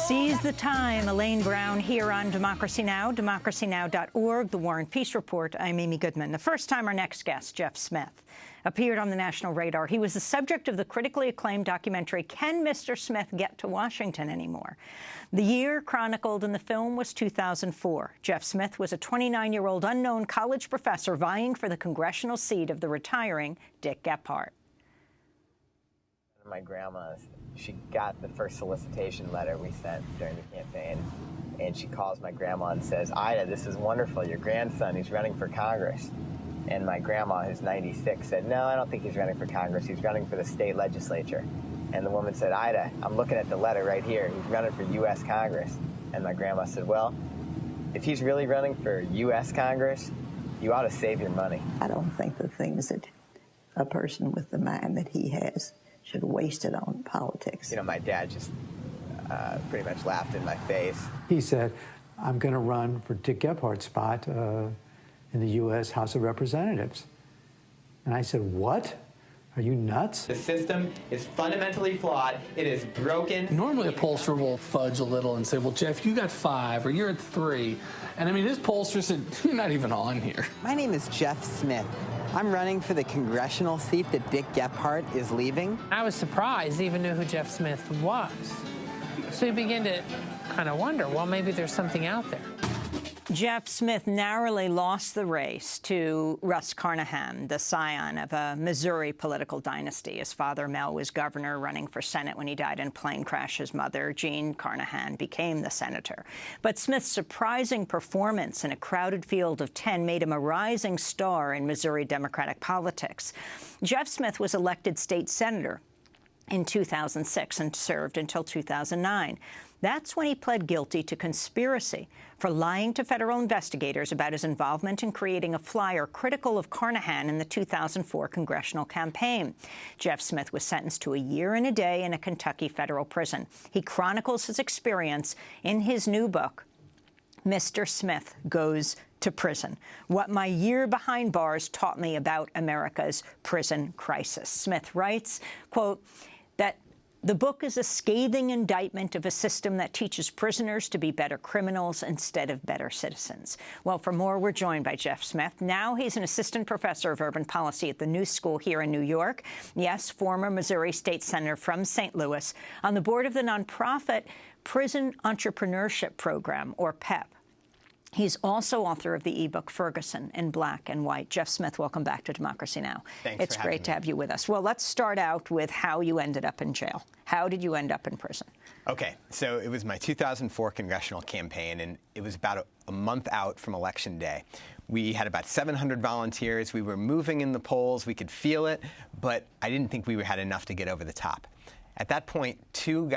Seize the time. Elaine Brown here on Democracy Now!, democracynow.org, The War and Peace Report. I'm Amy Goodman. The first time our next guest, Jeff Smith, appeared on the national radar. He was the subject of the critically acclaimed documentary, Can Mr. Smith Get to Washington Anymore? The year chronicled in the film was 2004. Jeff Smith was a 29-year-old unknown college professor vying for the congressional seat of the retiring Dick Gephardt. My grandma's, she got the first solicitation letter we sent during the campaign, and she calls my grandma and says, "Ida, this is wonderful. Your grandson, he's running for Congress." And my grandma, who's 96, said, "No, I don't think he's running for Congress. He's running for the state legislature." And the woman said, "Ida, I'm looking at the letter right here. He's running for U.S. Congress." And my grandma said, "Well, if he's really running for U.S. Congress, you ought to save your money." I don't think the things that a person with the mind that he has should waste it on politics. You know, my dad just pretty much laughed in my face. He said, "I'm going to run for Dick Gephardt's spot in the U.S. House of Representatives." And I said, "What? Are you nuts?" The system is fundamentally flawed. It is broken. Normally a pollster will fudge a little and say, "Well, Jeff, you got 5 or you're at 3. And I mean, his pollster said, "You're not even on here." My name is Jeff Smith. I'm running for the congressional seat that Dick Gephardt is leaving. I was surprised he even knew who Jeff Smith was. So you begin to kind of wonder, well, maybe there's something out there. Jeff Smith narrowly lost the race to Russ Carnahan, the scion of a Missouri political dynasty. His father, Mel, was governor running for Senate when he died in a plane crash. His mother, Jean Carnahan, became the senator. But Smith's surprising performance in a crowded field of 10 made him a rising star in Missouri Democratic politics. Jeff Smith was elected state senator in 2006 and served until 2009. That's when he pled guilty to conspiracy for lying to federal investigators about his involvement in creating a flyer critical of Carnahan in the 2004 congressional campaign. Jeff Smith was sentenced to a year and a day in a Kentucky federal prison. He chronicles his experience in his new book, Mr. Smith Goes to Prison: What My Year Behind Bars Taught Me About America's Prison Crisis. Smith writes, quote, that the book is a scathing indictment of a system that teaches prisoners to be better criminals instead of better citizens. Well, for more, we're joined by Jeff Smith. Now he's an assistant professor of urban policy at the New School here in New York. Yes, former Missouri state senator from St. Louis, on the board of the nonprofit Prison Entrepreneurship Program, or PEP. He's also author of the ebook Ferguson in Black and White. Jeff Smith, welcome back to Democracy Now! Thanks. It's great to have you with us. Well, let's start out with how you ended up in jail. How did you end up in prison? Okay, so it was my 2004 congressional campaign, and it was about a month out from Election Day. We had about 700 volunteers. We were moving in the polls. We could feel it, but I didn't think we had enough to get over the top. At that point, two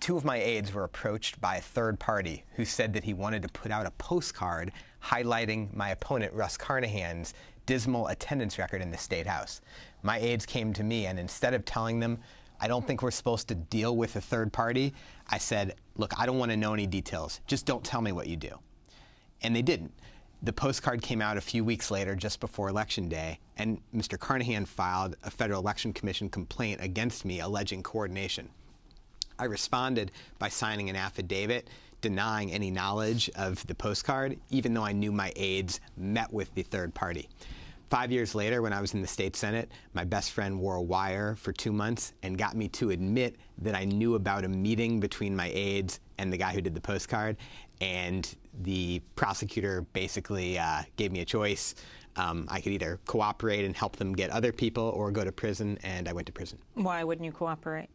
of my aides were approached by a third party who said that he wanted to put out a postcard highlighting my opponent, Russ Carnahan's, dismal attendance record in the State House. My aides came to me, and instead of telling them, "I don't think we're supposed to deal with a third party," I said, "Look, I don't want to know any details. Just don't tell me what you do." And they didn't. The postcard came out a few weeks later, just before Election Day, and Mr. Carnahan filed a Federal Election Commission complaint against me alleging coordination. I responded by signing an affidavit denying any knowledge of the postcard, even though I knew my aides met with the third party. 5 years later, when I was in the state Senate, my best friend wore a wire for 2 months and got me to admit that I knew about a meeting between my aides and the guy who did the postcard, and the prosecutor basically gave me a choice. I could either cooperate and help them get other people or go to prison, and I went to prison. Why wouldn't you cooperate?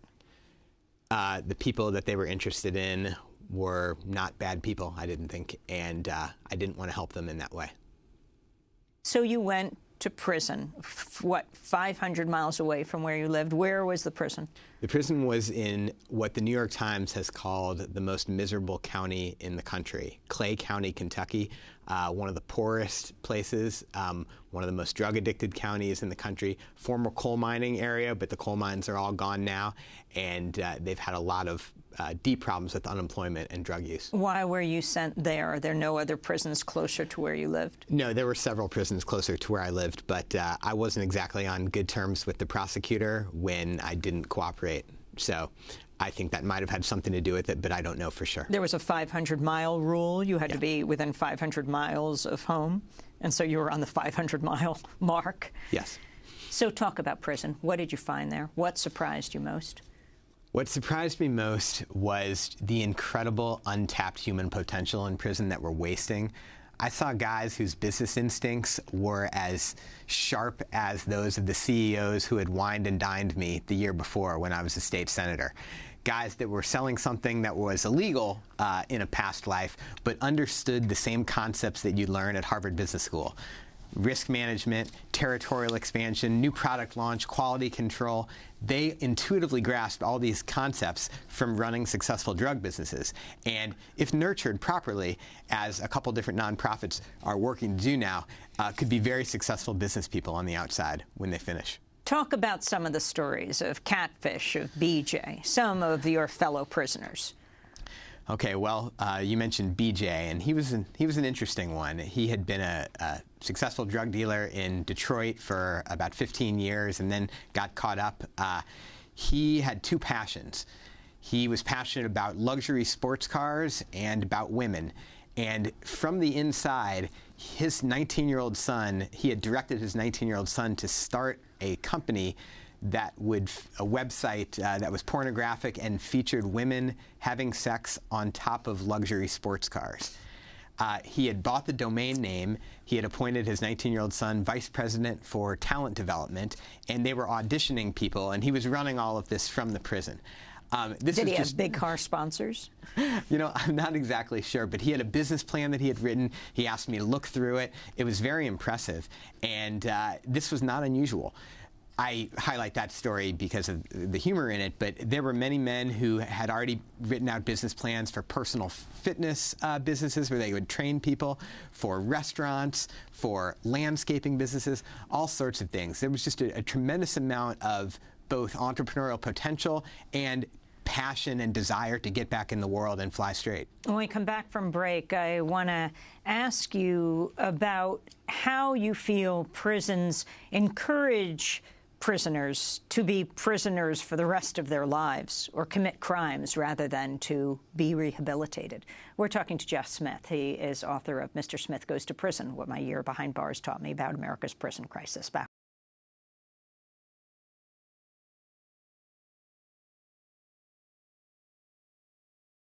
The people that they were interested in were not bad people, I didn't think, and I didn't want to help them in that way. So you went to prison, what, 500 miles away from where you lived. Where was the prison? The prison was in what the New York Times has called the most miserable county in the country, Clay County, Kentucky, one of the poorest places, one of the most drug-addicted counties in the country, former coal mining area, but the coal mines are all gone now, and they've had a lot of deep problems with unemployment and drug use. Why were you sent there? Are there no other prisons closer to where you lived? No, there were several prisons closer to where I lived, but I wasn't exactly on good terms with the prosecutor when I didn't cooperate. So I think that might have had something to do with it, but I don't know for sure. There was a 500-mile rule. You had to be within 500 miles of home, and so you were on the 500-mile mark. Yes. So talk about prison. What did you find there? What surprised you most? What surprised me most was the incredible untapped human potential in prison that we're wasting. I saw guys whose business instincts were as sharp as those of the CEOs who had wined and dined me the year before when I was a state senator. Guys that were selling something that was illegal in a past life, but understood the same concepts that you learn at Harvard Business School. Risk management, territorial expansion, new product launch, quality control. They intuitively grasped all these concepts from running successful drug businesses. And if nurtured properly, as a couple different nonprofits are working to do now, could be very successful business people on the outside when they finish. Talk about some of the stories of Catfish, of BJ, some of your fellow prisoners. Okay, well, you mentioned BJ, and he was an interesting one. He had been a successful drug dealer in Detroit for about 15 years and then got caught up. He had two passions. He was passionate about luxury sports cars and about women. And from the inside, his 19-year-old son, he had directed his 19-year-old son to start a company that would, a website that was pornographic and featured women having sex on top of luxury sports cars. He had bought the domain name. He had appointed his 19-year-old son vice president for talent development, and they were auditioning people, and he was running all of this from the prison. Did he have big car sponsors? You know, I'm not exactly sure, but he had a business plan that he had written. He asked me to look through it. It was very impressive, and this was not unusual. I highlight that story because of the humor in it, but there were many men who had already written out business plans for personal fitness businesses where they would train people, for restaurants, for landscaping businesses, all sorts of things. There was just a tremendous amount of both entrepreneurial potential and passion and desire to get back in the world and fly straight. When we come back from break, I want to ask you about how you feel prisons encourage prisoners to be prisoners for the rest of their lives or commit crimes rather than to be rehabilitated. We're talking to Jeff Smith. He is author of Mr. Smith Goes to Prison, What My Year Behind Bars Taught Me About America's Prison Crisis. Back